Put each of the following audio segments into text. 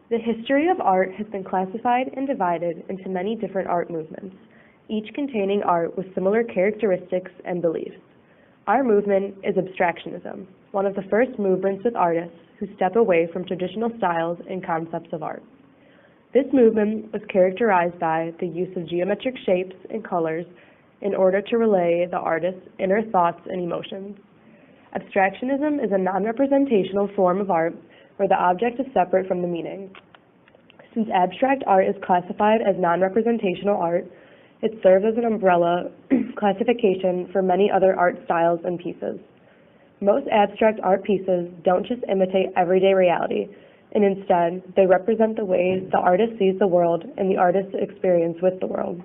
The history of art has been classified and divided into many different art movements, each containing art with similar characteristics and beliefs. Our movement is Abstractionism, one of the first movements with artists who step away from traditional styles and concepts of art. This movement was characterized by the use of geometric shapes and colors in order to relay the artist's inner thoughts and emotions. Abstractionism is a non-representational form of art where the object is separate from the meaning. Since abstract art is classified as non-representational art, it serves as an umbrella classification for many other art styles and pieces. Most abstract art pieces don't just imitate everyday reality, and instead, they represent the way the artist sees the world and the artist's experience with the world.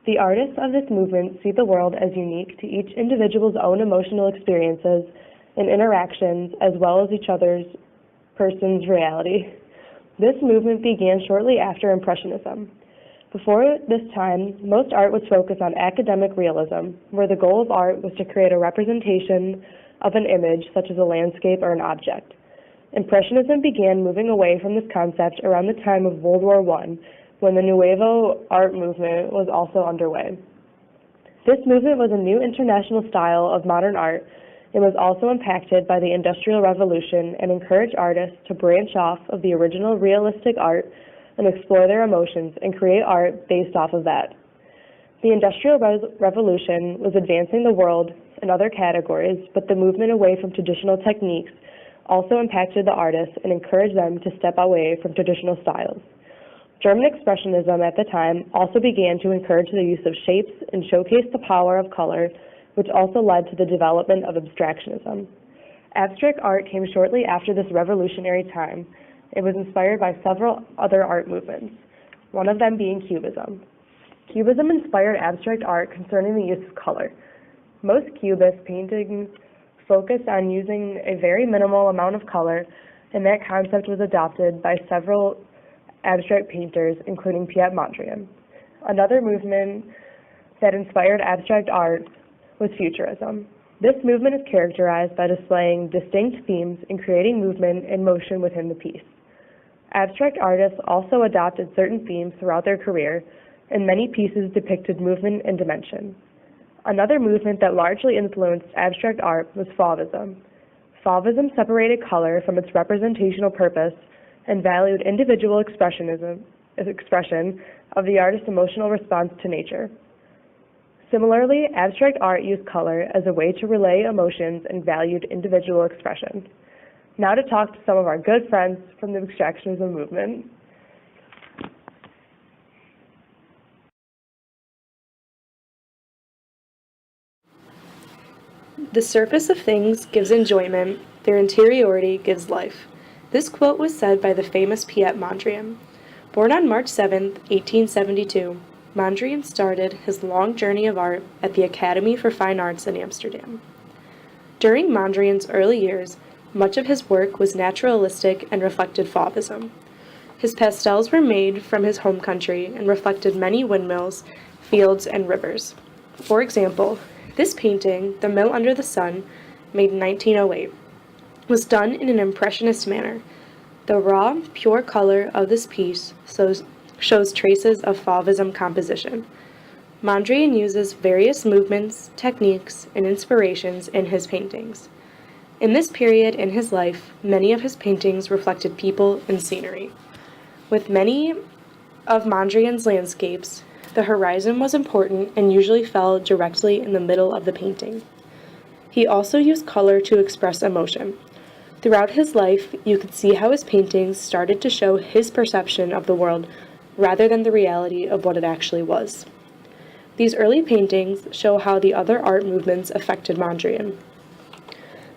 The artists of this movement see the world as unique to each individual's own emotional experiences and interactions, as well as each other's person's reality. This movement began shortly after Impressionism. Before this time, most art was focused on academic realism, where the goal of art was to create a representation of an image, such as a landscape or an object. Impressionism began moving away from this concept around the time of World War I, when the Nuevo art movement was also underway. This movement was a new international style of modern art and was also impacted by the Industrial Revolution and encouraged artists to branch off of the original realistic art and explore their emotions and create art based off of that. The Industrial Revolution was advancing the world in other categories, but the movement away from traditional techniques also impacted the artists and encouraged them to step away from traditional styles. German Expressionism at the time also began to encourage the use of shapes and showcase the power of color, which also led to the development of Abstractionism. Abstract art came shortly after this revolutionary time. It was inspired by several other art movements, one of them being Cubism. Cubism inspired abstract art concerning the use of color. Most Cubist paintings focused on using a very minimal amount of color, and that concept was adopted by several abstract painters, including Piet Mondrian. Another movement that inspired abstract art was Futurism. This movement is characterized by displaying distinct themes and creating movement and motion within the piece. Abstract artists also adopted certain themes throughout their career, and many pieces depicted movement and dimension. Another movement that largely influenced abstract art was Fauvism. Fauvism separated color from its representational purpose and valued individual expression of the artist's emotional response to nature. Similarly, abstract art used color as a way to relay emotions and valued individual expression. Now to talk to some of our good friends from the Abstractionism movement. The surface of things gives enjoyment, their interiority gives life. This quote was said by the famous Piet Mondrian. Born on March 7, 1872, Mondrian started his long journey of art at the Academy for Fine Arts in Amsterdam. During Mondrian's early years, much of his work was naturalistic and reflected Fauvism. His pastels were made from his home country and reflected many windmills, fields, and rivers. For example, this painting, The Mill Under the Sun, made in 1908, was done in an impressionist manner. The raw, pure color of this piece shows traces of Fauvism composition. Mondrian uses various movements, techniques, and inspirations in his paintings. In this period in his life, many of his paintings reflected people and scenery. With many of Mondrian's landscapes, the horizon was important and usually fell directly in the middle of the painting. He also used color to express emotion. Throughout his life, you could see how his paintings started to show his perception of the world rather than the reality of what it actually was. These early paintings show how the other art movements affected Mondrian.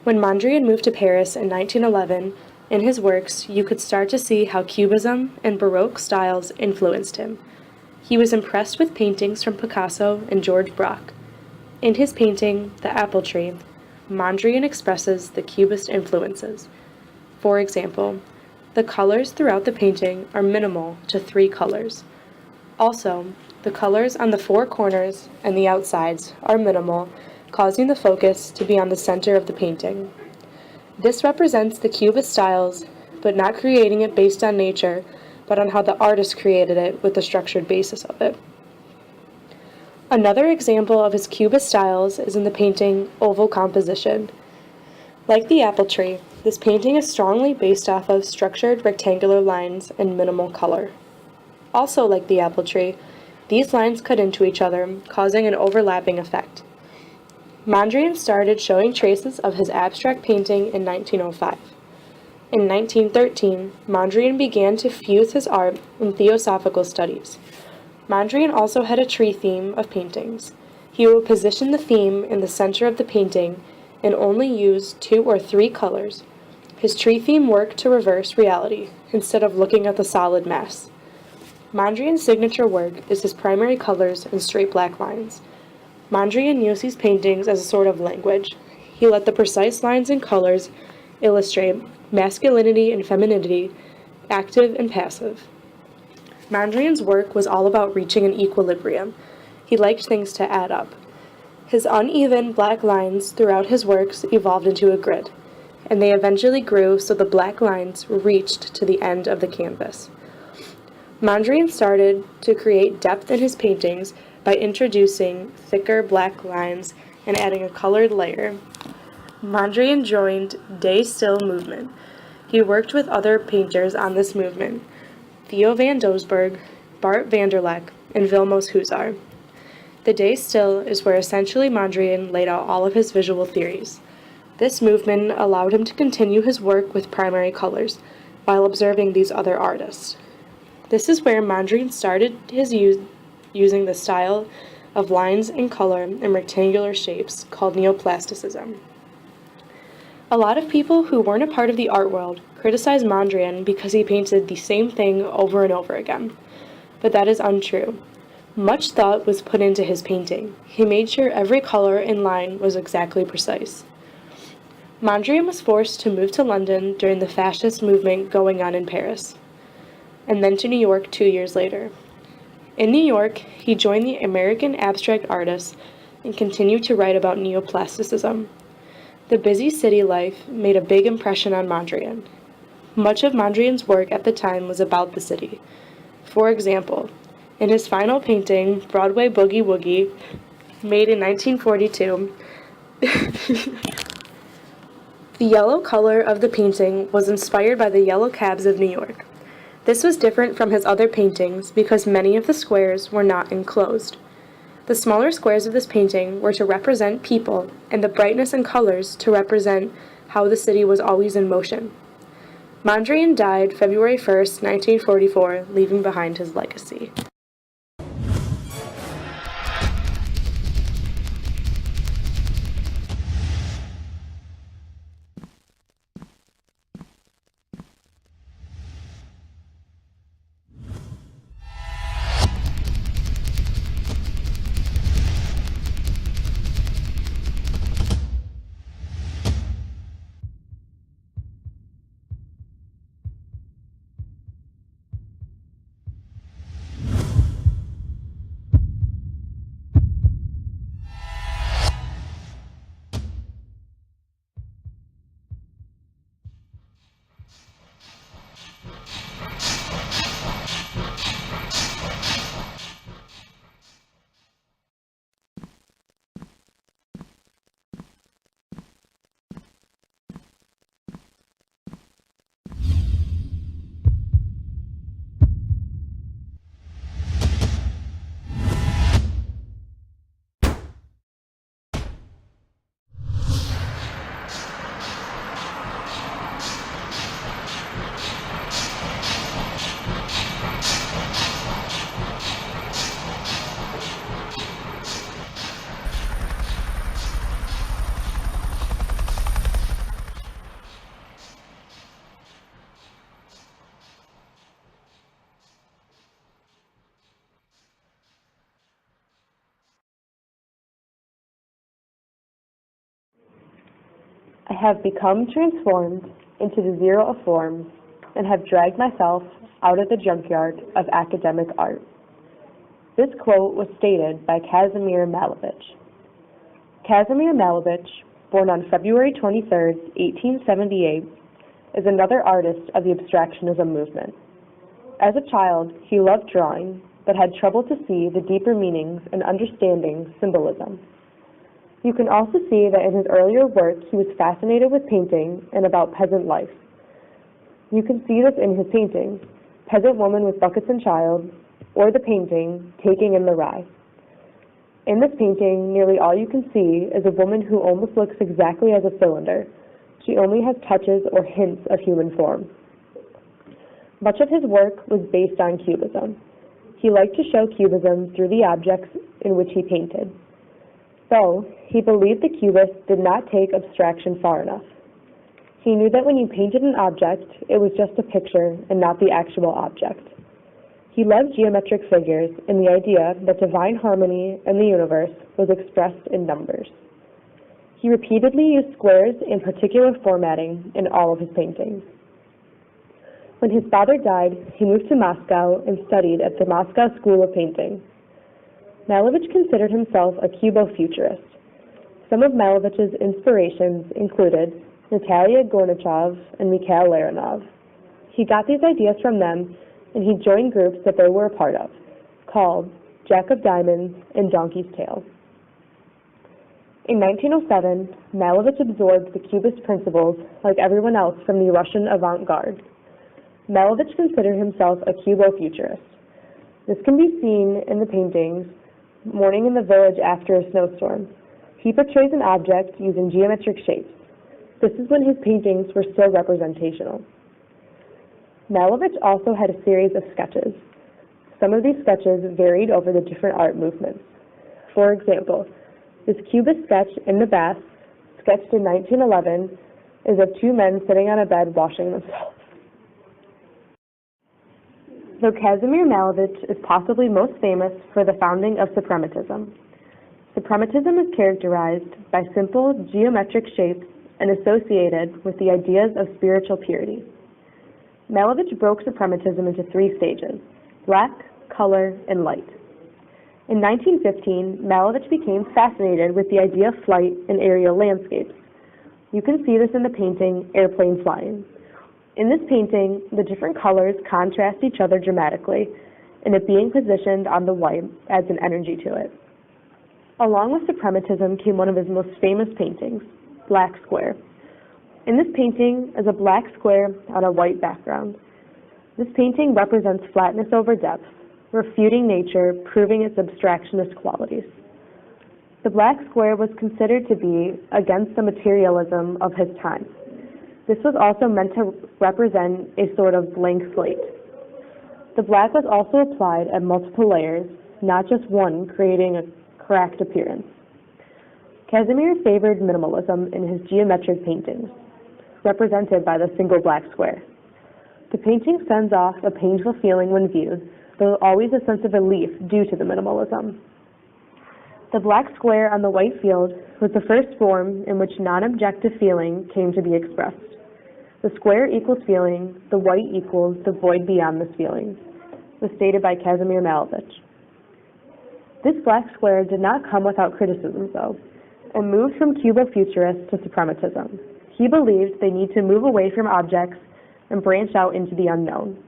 When Mondrian moved to Paris in 1911, in his works, you could start to see how Cubism and Baroque styles influenced him. He was impressed with paintings from Picasso and George Braque. In his painting, The Apple Tree, Mondrian expresses the Cubist influences. For example, the colors throughout the painting are minimal to 3 colors. Also, the colors on the 4 corners and the outsides are minimal, causing the focus to be on the center of the painting. This represents the Cubist style's but not creating it based on nature, but on how the artist created it with the structured basis of it. Another example of his cubist styles is in the painting Oval Composition. Like the apple tree, this painting is strongly based off of structured rectangular lines and minimal color. Also like the apple tree, these lines cut into each other, causing an overlapping effect. Mondrian started showing traces of his abstract painting in 1905. In 1913, Mondrian began to fuse his art in theosophical studies. Mondrian also had a tree theme of paintings. He would position the theme in the center of the painting and only use 2 or 3 colors. His tree theme worked to reverse reality instead of looking at the solid mass. Mondrian's signature work is his primary colors and straight black lines. Mondrian used these paintings as a sort of language. He let the precise lines and colors illustrate masculinity and femininity, active and passive. Mondrian's work was all about reaching an equilibrium. He liked things to add up. His uneven black lines throughout his works evolved into a grid, and they eventually grew so the black lines reached to the end of the canvas. Mondrian started to create depth in his paintings by introducing thicker black lines and adding a colored layer. Mondrian joined Day Still movement. He worked with other painters on this movement, Theo van Doesburg, Bart van der Lek, and Vilmos Huszar. The Day Still is where essentially Mondrian laid out all of his visual theories. This movement allowed him to continue his work with primary colors, while observing these other artists. This is where Mondrian started his using the style of lines and color in rectangular shapes called neoplasticism. A lot of people who weren't a part of the art world criticized Mondrian because he painted the same thing over and over again, but that is untrue. Much thought was put into his painting. He made sure every color and line was exactly precise. Mondrian was forced to move to London during the fascist movement going on in Paris, and then to New York 2 years later. In New York, he joined the American abstract artists and continued to write about neoplasticism. The busy city life made a big impression on Mondrian. Much of Mondrian's work at the time was about the city. For example, in his final painting, Broadway Boogie Woogie, made in 1942, the yellow color of the painting was inspired by the yellow cabs of New York. This was different from his other paintings because many of the squares were not enclosed. The smaller squares of this painting were to represent people, and the brightness and colors to represent how the city was always in motion. Mondrian died February 1st, 1944, leaving behind his legacy. I have become transformed into the zero of forms and have dragged myself out of the junkyard of academic art. This quote was stated by Kazimir Malevich. Kazimir Malevich, born on February 23, 1878, is another artist of the Abstractionism movement. As a child, he loved drawing, but had trouble to see the deeper meanings and understanding symbolism. You can also see that in his earlier work he was fascinated with painting and about peasant life. You can see this in his paintings, Peasant Woman with Buckets and Child, or the painting, Taking in the Rye. In this painting, nearly all you can see is a woman who almost looks exactly as a cylinder. She only has touches or hints of human form. Much of his work was based on Cubism. He liked to show Cubism through the objects in which he painted. So, he believed the Cubists did not take abstraction far enough. He knew that when you painted an object, it was just a picture and not the actual object. He loved geometric figures and the idea that divine harmony in the universe was expressed in numbers. He repeatedly used squares and particular formatting in all of his paintings. When his father died, he moved to Moscow and studied at the Moscow School of Painting. Malevich considered himself a Cubo-futurist. Some of Malevich's inspirations included Natalia Gorbachev and Mikhail Leonov. He got these ideas from them, and he joined groups that they were a part of, called Jack of Diamonds and Donkey's Tail. In 1907, Malevich absorbed the Cubist principles like everyone else from the Russian avant-garde. Malevich considered himself a Cubo-futurist. This can be seen in the paintings Morning in the Village After a Snowstorm. He portrays an object using geometric shapes. This is when his paintings were still representational. Malevich also had a series of sketches. Some of these sketches varied over the different art movements. For example, this Cubist sketch in the bath, sketched in 1911, is of two men sitting on a bed washing themselves. Though Kazimir Malevich is possibly most famous for the founding of suprematism. Suprematism is characterized by simple geometric shapes and associated with the ideas of spiritual purity. Malevich broke suprematism into three stages: black, color, and light. In 1915, Malevich became fascinated with the idea of flight and aerial landscapes. You can see this in the painting Airplane Flying. In this painting, the different colors contrast each other dramatically, and it being positioned on the white adds an energy to it. Along with suprematism came one of his most famous paintings, Black Square. In this painting is a black square on a white background. This painting represents flatness over depth, refuting nature, proving its abstractionist qualities. The black square was considered to be against the materialism of his time. This was also meant to represent a sort of blank slate. The black was also applied at multiple layers, not just one, creating a cracked appearance. Kazimir favored minimalism in his geometric paintings, represented by the single black square. The painting sends off a painful feeling when viewed, though always a sense of relief due to the minimalism. The black square on the white field was the first form in which non-objective feeling came to be expressed. The square equals feeling, the white equals the void beyond this feeling, was stated by Kazimir Malevich. This black square did not come without criticism, though, and moved from Cubo-futurist to suprematism. He believed they need to move away from objects and branch out into the unknown.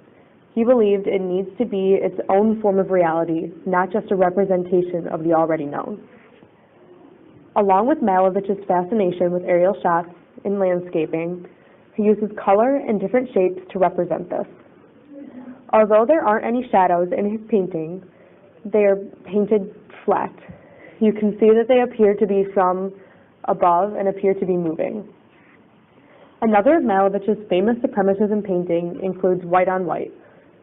He believed it needs to be its own form of reality, not just a representation of the already known. Along with Malevich's fascination with aerial shots in landscaping, he uses color and different shapes to represent this. Although there aren't any shadows in his paintings, they are painted flat. You can see that they appear to be from above and appear to be moving. Another of Malevich's famous suprematism painting includes White on White,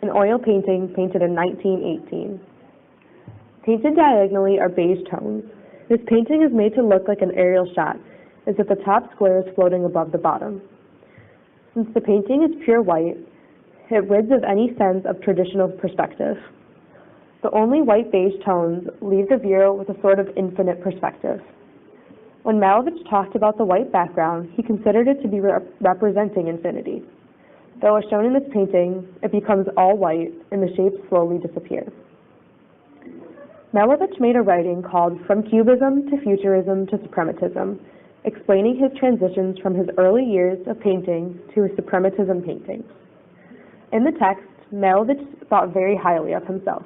an oil painting painted in 1918. Painted diagonally are beige tones. This painting is made to look like an aerial shot, as if the top square is floating above the bottom. Since the painting is pure white, it rids of any sense of traditional perspective. The only white beige tones leave the viewer with a sort of infinite perspective. When Malevich talked about the white background, he considered it to be representing infinity. Though as shown in this painting, it becomes all white and the shapes slowly disappear. Malevich made a writing called From Cubism to Futurism to Suprematism explaining his transitions from his early years of painting to his suprematism paintings. In the text, Malevich thought very highly of himself.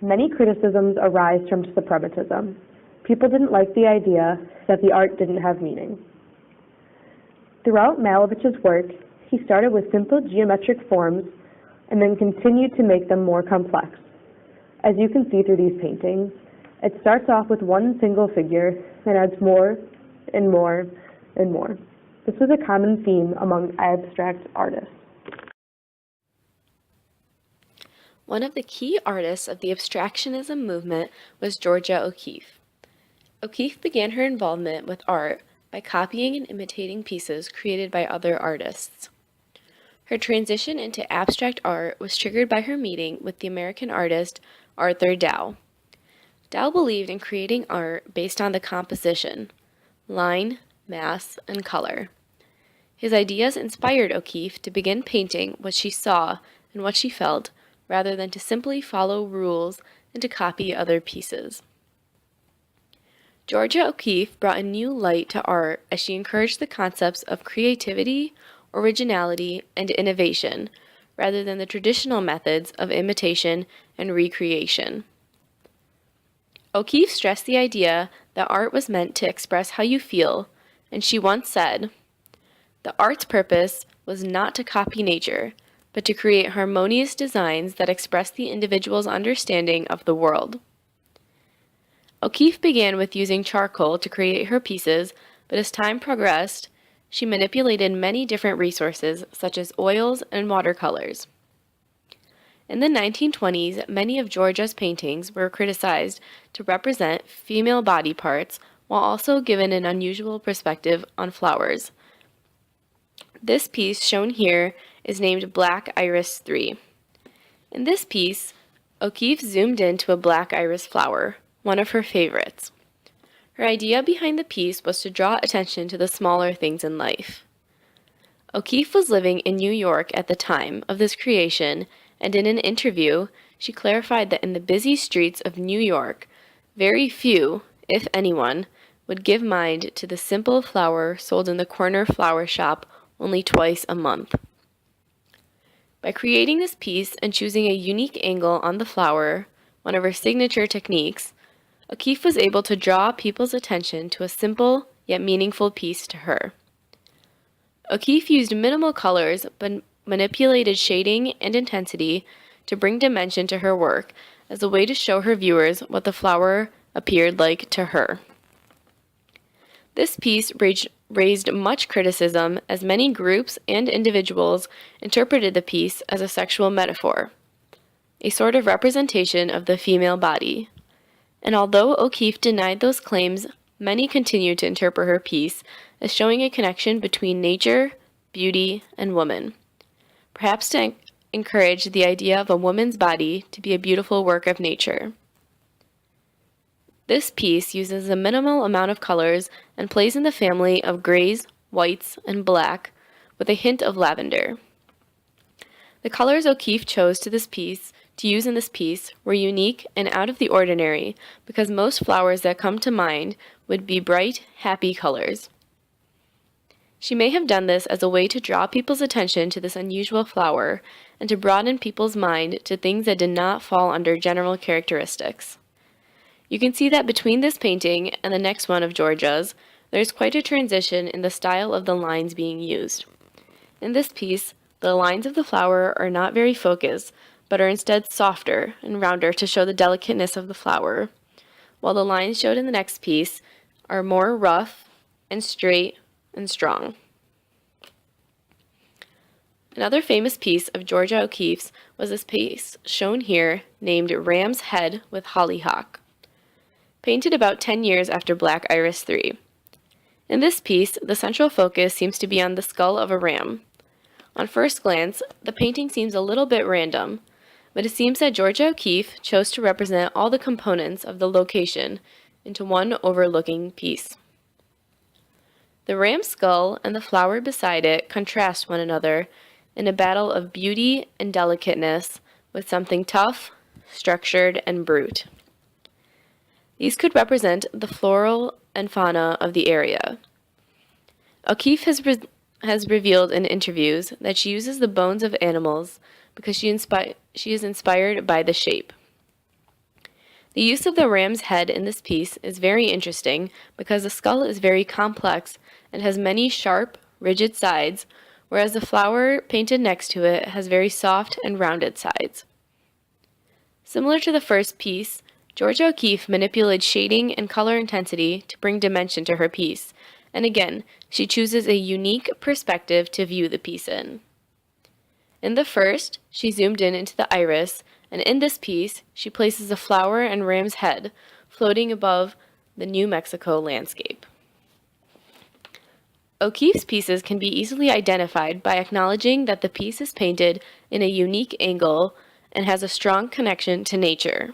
Many criticisms arise from suprematism. People didn't like the idea that the art didn't have meaning. Throughout Malevich's work, he started with simple geometric forms and then continued to make them more complex. As you can see through these paintings, it starts off with one single figure and adds more and more and more. This is a common theme among abstract artists. One of the key artists of the Abstractionism movement was Georgia O'Keeffe. O'Keeffe began her involvement with art by copying and imitating pieces created by other artists. Her transition into abstract art was triggered by her meeting with the American artist Arthur Dow. Dow believed in creating art based on the composition, line, mass, and color. His ideas inspired O'Keeffe to begin painting what she saw and what she felt, rather than to simply follow rules and to copy other pieces. Georgia O'Keeffe brought a new light to art as she encouraged the concepts of creativity, originality, and innovation, rather than the traditional methods of imitation and recreation. O'Keeffe stressed the idea that art was meant to express how you feel, and she once said, "The art's purpose was not to copy nature, but to create harmonious designs that express the individual's understanding of the world." O'Keeffe began with using charcoal to create her pieces, but as time progressed, she manipulated many different resources such as oils and watercolors. In the 1920s, many of Georgia's paintings were criticized to represent female body parts while also given an unusual perspective on flowers. This piece shown here is named Black Iris 3. In this piece, O'Keeffe zoomed into a black iris flower, one of her favorites. Her idea behind the piece was to draw attention to the smaller things in life. O'Keeffe was living in New York at the time of this creation, and in an interview, she clarified that in the busy streets of New York, very few, if anyone, would give mind to the simple flower sold in the corner flower shop only twice a month. By creating this piece and choosing a unique angle on the flower, one of her signature techniques, O'Keeffe was able to draw people's attention to a simple yet meaningful piece to her. O'Keeffe used minimal colors but manipulated shading and intensity to bring dimension to her work as a way to show her viewers what the flower appeared like to her. This piece raised much criticism as many groups and individuals interpreted the piece as a sexual metaphor, a sort of representation of the female body. And although O'Keeffe denied those claims, many continued to interpret her piece as showing a connection between nature, beauty, and woman, perhaps to encourage the idea of a woman's body to be a beautiful work of nature. This piece uses a minimal amount of colors and plays in the family of grays, whites, and black with a hint of lavender. The colors O'Keeffe chose to use in this piece were unique and out of the ordinary because most flowers that come to mind would be bright, happy colors. She may have done this as a way to draw people's attention to this unusual flower and to broaden people's mind to things that did not fall under general characteristics. You can see that between this painting and the next one of Georgia's, there's quite a transition in the style of the lines being used. In this piece, the lines of the flower are not very focused, but are instead softer and rounder to show the delicateness of the flower, while the lines showed in the next piece are more rough and straight and strong. Another famous piece of Georgia O'Keeffe's was this piece shown here named Ram's Head with Hollyhock, painted about 10 years after Black Iris 3. In this piece, the central focus seems to be on the skull of a ram. On first glance, the painting seems a little bit random, but it seems that Georgia O'Keeffe chose to represent all the components of the location into one overlooking piece. The ram's skull and the flower beside it contrast one another in a battle of beauty and delicateness with something tough, structured, and brute. These could represent the floral and fauna of the area. O'Keeffe has revealed in interviews that she uses the bones of animals because she is inspired by the shape. The use of the ram's head in this piece is very interesting because the skull is very complex and has many sharp, rigid sides, whereas the flower painted next to it has very soft and rounded sides. Similar to the first piece, Georgia O'Keeffe manipulated shading and color intensity to bring dimension to her piece, and again, she chooses a unique perspective to view the piece in. In the first, she zoomed in into the iris, and in this piece, she places a flower and ram's head floating above the New Mexico landscape. O'Keeffe's pieces can be easily identified by acknowledging that the piece is painted in a unique angle and has a strong connection to nature.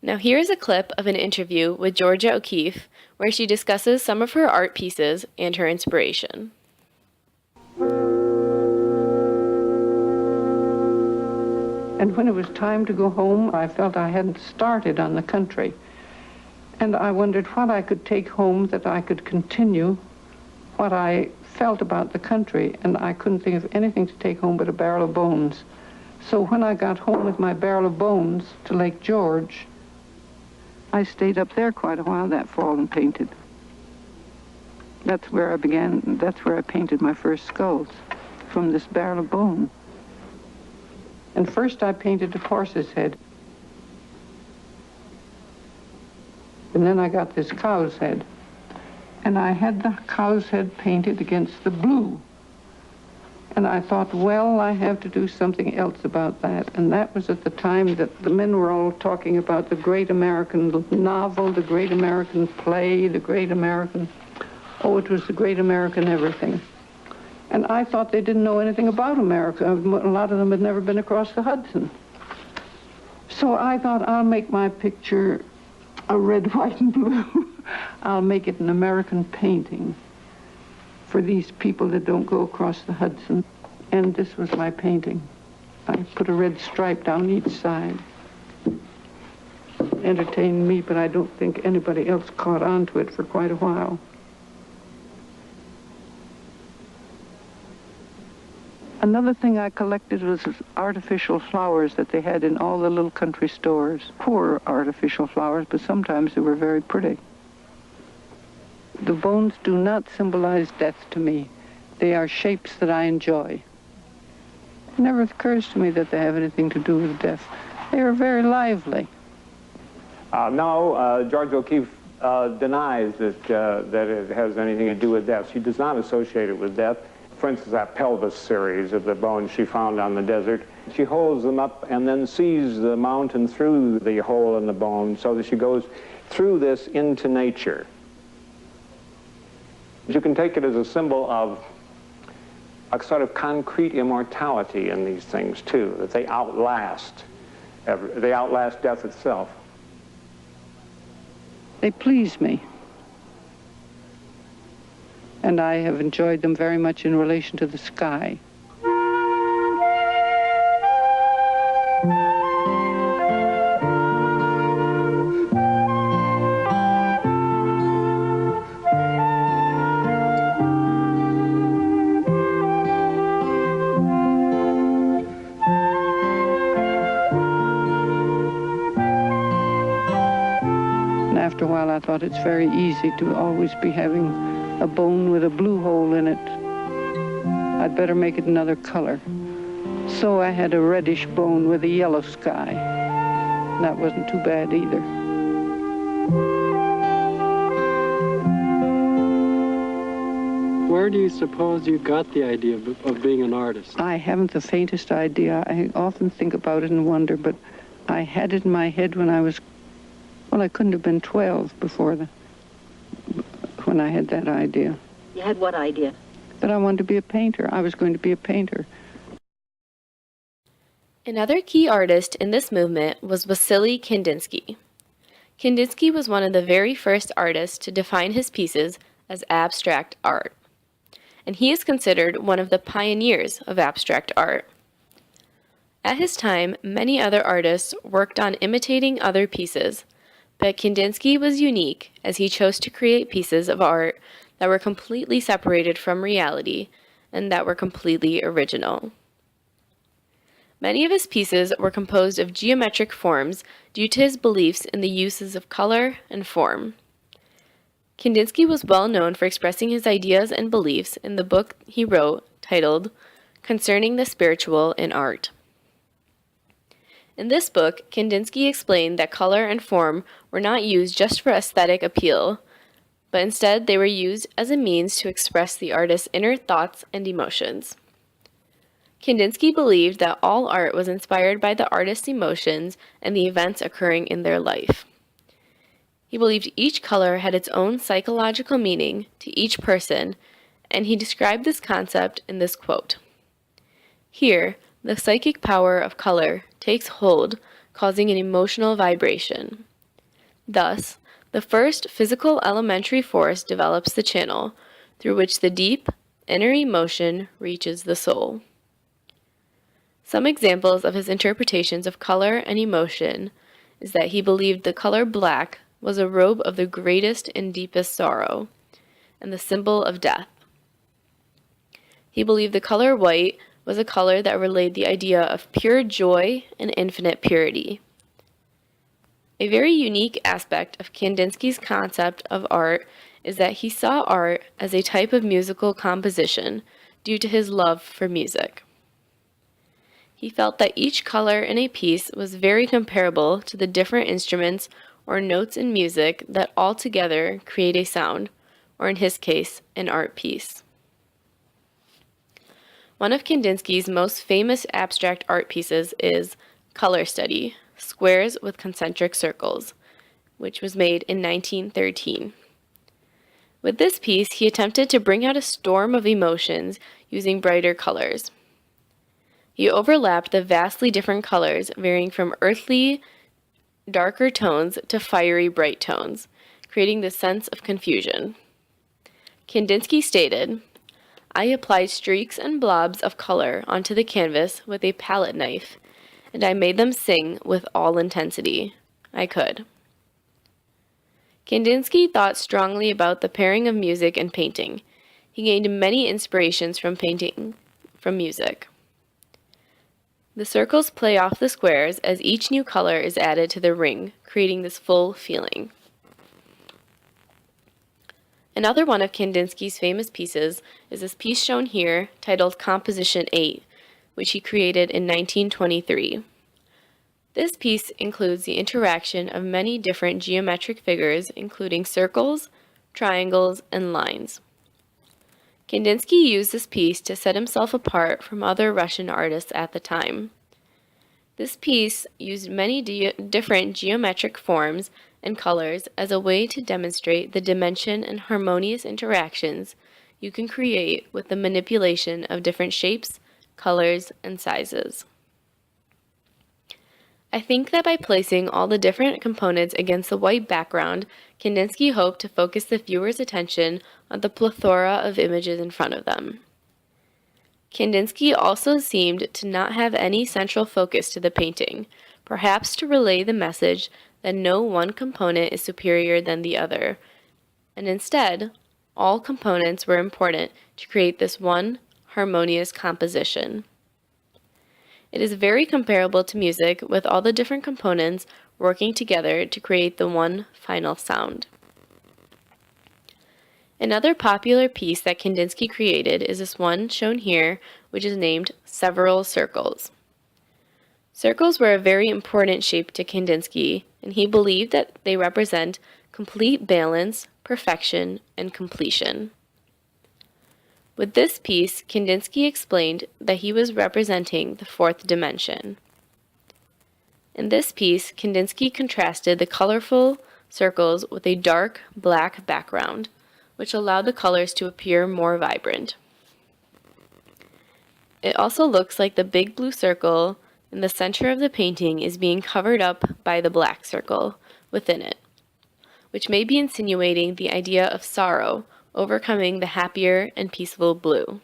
Now here is a clip of an interview with Georgia O'Keeffe where she discusses some of her art pieces and her inspiration. And when it was time to go home, I felt I hadn't started on the country. And I wondered what I could take home that I could continue what I felt about the country. And I couldn't think of anything to take home but a barrel of bones. So when I got home with my barrel of bones to Lake George, I stayed up there quite a while that fall and painted. That's where I began, that's where I painted my first skulls, from this barrel of bone. And first I painted a horse's head. And then I got this cow's head. And I had the cow's head painted against the blue. And I thought, well, I have to do something else about that. And that was at the time that the men were all talking about the great American novel, the great American play, the great American, oh, it was the great American everything. And I thought they didn't know anything about America. A lot of them had never been across the Hudson. So I thought, I'll make my picture a red, white, and blue. I'll make it an American painting for these people that don't go across the Hudson. And this was my painting. I put a red stripe down each side. Entertained me, but I don't think anybody else caught on to it for quite a while. Another thing I collected was artificial flowers that they had in all the little country stores. Poor artificial flowers, but sometimes they were very pretty. The bones do not symbolize death to me. They are shapes that I enjoy. It never occurs to me that they have anything to do with death. They are very lively. George O'Keeffe denies that it has anything to do with death. She does not associate it with death. For instance, that pelvis series of the bones she found on the desert. She holds them up and then sees the mountain through the hole in the bone so that she goes through this into nature. You can take it as a symbol of a sort of concrete immortality in these things, too, that they outlast death itself. They please me. And I have enjoyed them very much in relation to the sky. And after a while I thought it's very easy to always be having a bone with a blue hole in it. I'd better make it another color. So I had a reddish bone with a yellow sky. That wasn't too bad either. Where do you suppose you got the idea of being an artist? I haven't the faintest idea. I often think about it and wonder, but I had it in my head when I was, well, I couldn't have been 12 when I had that idea. You had what idea? That I wanted to be a painter. I was going to be a painter. Another key artist in this movement was Wassily Kandinsky. Kandinsky was one of the very first artists to define his pieces as abstract art, and he is considered one of the pioneers of abstract art. At his time, many other artists worked on imitating other pieces, but Kandinsky was unique as he chose to create pieces of art that were completely separated from reality and that were completely original. Many of his pieces were composed of geometric forms due to his beliefs in the uses of color and form. Kandinsky was well known for expressing his ideas and beliefs in the book he wrote titled Concerning the Spiritual in Art. In this book, Kandinsky explained that color and form were not used just for aesthetic appeal, but instead they were used as a means to express the artist's inner thoughts and emotions. Kandinsky believed that all art was inspired by the artist's emotions and the events occurring in their life. He believed each color had its own psychological meaning to each person, and he described this concept in this quote. Here, the psychic power of color takes hold, causing an emotional vibration. Thus, the first physical elementary force develops the channel through which the deep, inner emotion reaches the soul. Some examples of his interpretations of color and emotion is that he believed the color black was a robe of the greatest and deepest sorrow, and the symbol of death. He believed the color white was a color that relayed the idea of pure joy and infinite purity. A very unique aspect of Kandinsky's concept of art is that he saw art as a type of musical composition due to his love for music. He felt that each color in a piece was very comparable to the different instruments or notes in music that all together create a sound, or in his case, an art piece. One of Kandinsky's most famous abstract art pieces is Color Study, Squares with Concentric Circles, which was made in 1913. With this piece, he attempted to bring out a storm of emotions using brighter colors. He overlapped the vastly different colors, varying from earthly, darker tones to fiery, bright tones, creating this sense of confusion. Kandinsky stated, "I applied streaks and blobs of color onto the canvas with a palette knife, and I made them sing with all intensity I could." Kandinsky thought strongly about the pairing of music and painting. He gained many inspirations from painting from music. The circles play off the squares as each new color is added to the ring, creating this full feeling. Another one of Kandinsky's famous pieces is this piece shown here titled Composition 8, which he created in 1923. This piece includes the interaction of many different geometric figures, including circles, triangles, and lines. Kandinsky used this piece to set himself apart from other Russian artists at the time. This piece used many different geometric forms and colors as a way to demonstrate the dimension and harmonious interactions you can create with the manipulation of different shapes, colors, and sizes. I think that by placing all the different components against the white background, Kandinsky hoped to focus the viewer's attention on the plethora of images in front of them. Kandinsky also seemed to not have any central focus to the painting, perhaps to relay the message that no one component is superior than the other, and instead, all components were important to create this one harmonious composition. It is very comparable to music, with all the different components working together to create the one final sound. Another popular piece that Kandinsky created is this one shown here, which is named Several Circles. Circles were a very important shape to Kandinsky, and he believed that they represent complete balance, perfection, and completion. With this piece, Kandinsky explained that he was representing the fourth dimension. In this piece, Kandinsky contrasted the colorful circles with a dark black background, which allowed the colors to appear more vibrant. It also looks like the big blue circle in the center of the painting is being covered up by the black circle within it, which may be insinuating the idea of sorrow overcoming the happier and peaceful blue.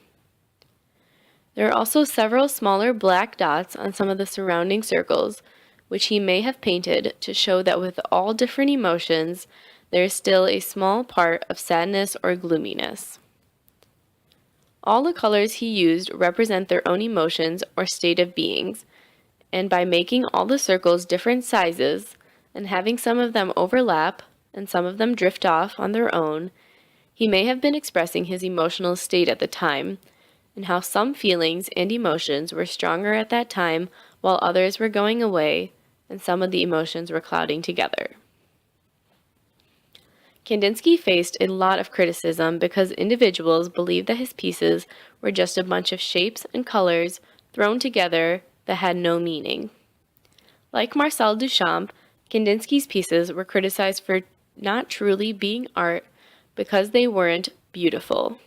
There are also several smaller black dots on some of the surrounding circles, which he may have painted to show that with all different emotions, there is still a small part of sadness or gloominess. All the colors he used represent their own emotions or state of beings, and by making all the circles different sizes and having some of them overlap and some of them drift off on their own, he may have been expressing his emotional state at the time, and how some feelings and emotions were stronger at that time while others were going away, and some of the emotions were clouding together. Kandinsky faced a lot of criticism because individuals believed that his pieces were just a bunch of shapes and colors thrown together that had no meaning. Like Marcel Duchamp, Kandinsky's pieces were criticized for not truly being art because they weren't beautiful.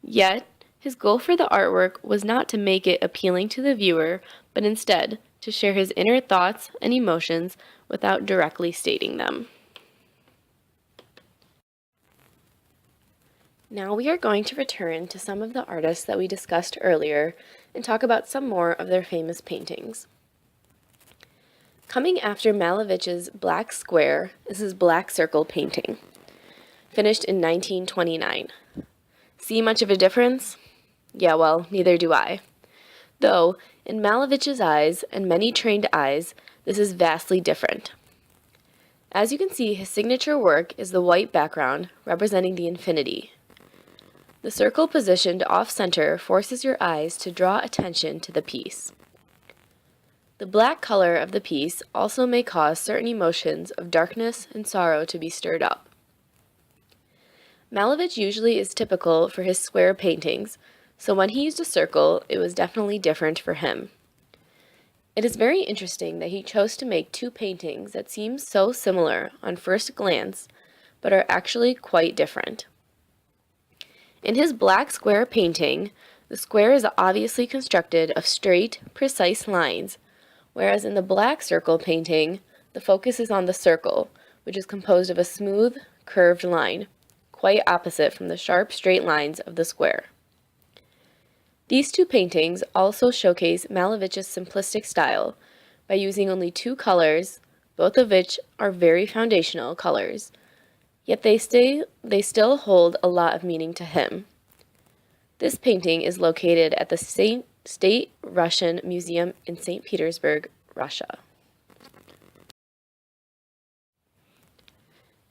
Yet, his goal for the artwork was not to make it appealing to the viewer, but instead to share his inner thoughts and emotions without directly stating them. Now we are going to return to some of the artists that we discussed earlier and talk about some more of their famous paintings. Coming after Malevich's Black Square is his Black Circle painting, finished in 1929. See much of a difference? Yeah, well, neither do I. Though, in Malevich's eyes and many trained eyes, this is vastly different. As you can see, his signature work is the white background representing the infinity. The circle positioned off-center forces your eyes to draw attention to the piece. The black color of the piece also may cause certain emotions of darkness and sorrow to be stirred up. Malevich usually is typical for his square paintings, so when he used a circle, it was definitely different for him. It is very interesting that he chose to make two paintings that seem so similar on first glance, but are actually quite different. In his Black Square painting, the square is obviously constructed of straight, precise lines, whereas in the Black Circle painting, the focus is on the circle, which is composed of a smooth, curved line, quite opposite from the sharp, straight lines of the square. These two paintings also showcase Malevich's simplistic style by using only two colors, both of which are very foundational colors, yet they still hold a lot of meaning to him. This painting is located at the State Russian Museum in St. Petersburg, Russia.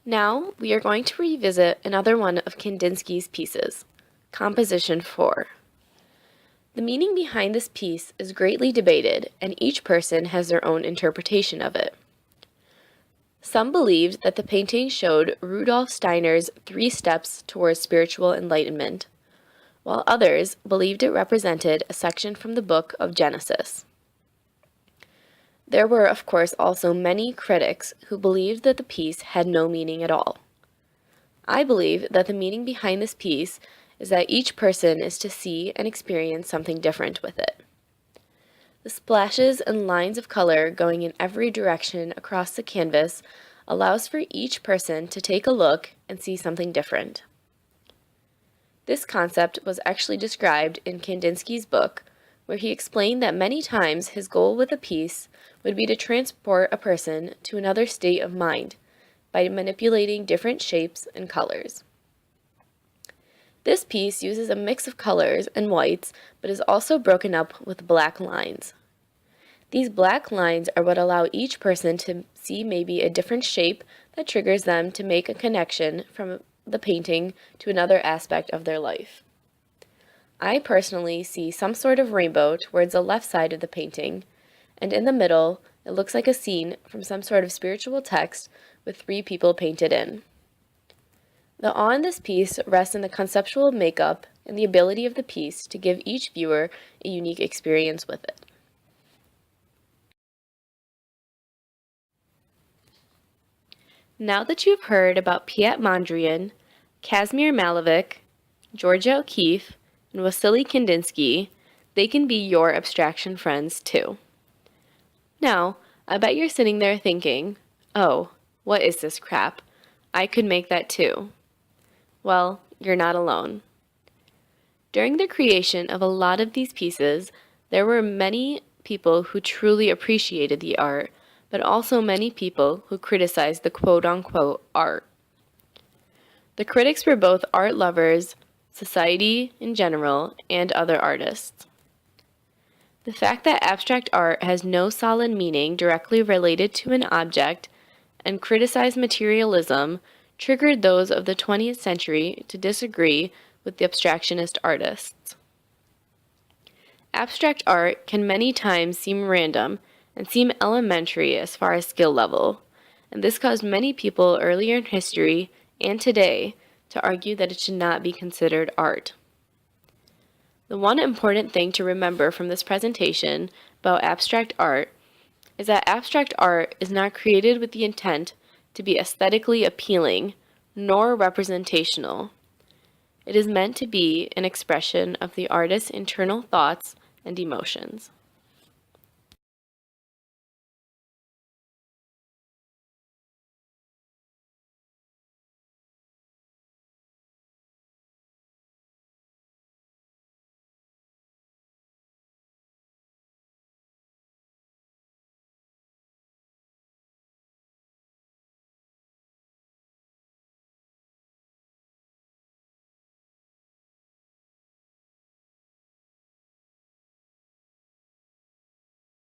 Now we are going to revisit another one of Kandinsky's pieces, Composition 4. The meaning behind this piece is greatly debated, and each person has their own interpretation of it. Some believed that the painting showed Rudolf Steiner's 3 steps towards spiritual enlightenment, while others believed it represented a section from the book of Genesis. There were, of course, also many critics who believed that the piece had no meaning at all. I believe that the meaning behind this piece is that each person is to see and experience something different with it. The splashes and lines of color going in every direction across the canvas allows for each person to take a look and see something different. This concept was actually described in Kandinsky's book, where he explained that many times his goal with a piece would be to transport a person to another state of mind by manipulating different shapes and colors. This piece uses a mix of colors and whites, but is also broken up with black lines. These black lines are what allow each person to see maybe a different shape that triggers them to make a connection from the painting to another aspect of their life. I personally see some sort of rainbow towards the left side of the painting, and in the middle, it looks like a scene from some sort of spiritual text with 3 people painted in. The awe in this piece rests in the conceptual makeup and the ability of the piece to give each viewer a unique experience with it. Now that you've heard about Piet Mondrian, Kazimir Malevich, Georgia O'Keeffe, and Wassily Kandinsky, they can be your abstraction friends too. Now, I bet you're sitting there thinking, oh, what is this crap? I could make that too. Well, you're not alone. During the creation of a lot of these pieces, there were many people who truly appreciated the art, but also many people who criticized the quote-unquote art. The critics were both art lovers, society in general, and other artists. The fact that abstract art has no solid meaning directly related to an object and criticized materialism triggered those of the 20th century to disagree with the abstractionist artists. Abstract art can many times seem random and seem elementary as far as skill level, and this caused many people earlier in history and today to argue that it should not be considered art. The one important thing to remember from this presentation about abstract art is that abstract art is not created with the intent to be aesthetically appealing nor representational. It is meant to be an expression of the artist's internal thoughts and emotions.